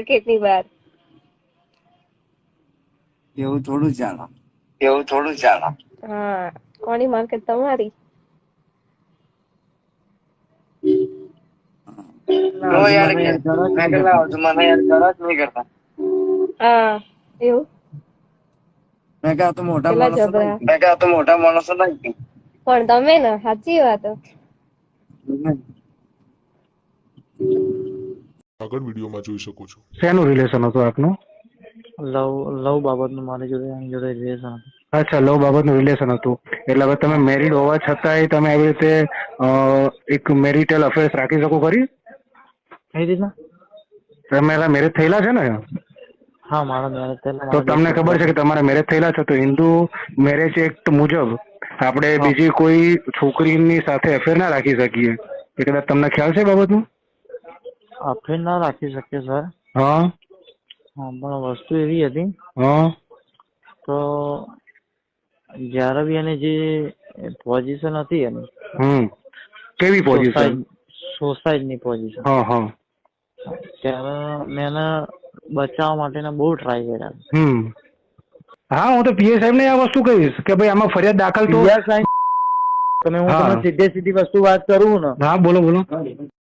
કેટલી વાર એવું થોડું ચાલે. હા કોની માર્કેટ તમારી હા એવું મેં કહ્યું આ તો મોટા પેલા માણસો જબરા નહીં. પણ તમે ને સાચી વાત આગળ વિડીયોમાં જોઈ શકો છો. શેનું રિલેશન હતું આપનું? લવ બાબતનું મારી જોડે એની જોડે રિલેશન હતું. અચ્છા, લવ બાબતનું રિલેશન હતું. એટલે હવે તમે મેરિડ હોવા છતાંય તમે આવી રીતે એક મેરિટલ અફેર્સ રાખી શકો ખરી? કઈ રીતના? તમે મેરેજ થયેલા છે ને? હા, મારા મેરેજ થયેલા. તો તમને ખબર છે કે તમારા મેરેજ થયેલા છે તો હિન્દુ મેરેજ એક્ટ મુજબ આપણે હા. બીજી કોઈ છોકરીની સાથે અફેર ના રાખી શકીએ. એ કદાચ તમને ખ્યાલ છે બાબતનું? અફેર ના રાખી શકીએ સર. હા હા, પણ વસ્તુ એવી હતી હા તો જ્યારે બી એની જે પોઝિશન હતી એની કેવી પોઝિશન? સોસાયટીની પોઝિશન, હા હા ત્યારે મેં એને બચાવવા માટેના બહુ ટ્રાય કર્યા. હા, હું તો પીએ સાહેબ ને આ વસ્તુ કહીશ કે ભાઈ આમાં ફરિયાદ દાખલ તો તમે હું હા તમને સીધી વસ્તુ વાત કરું ને. હા બોલો બોલો.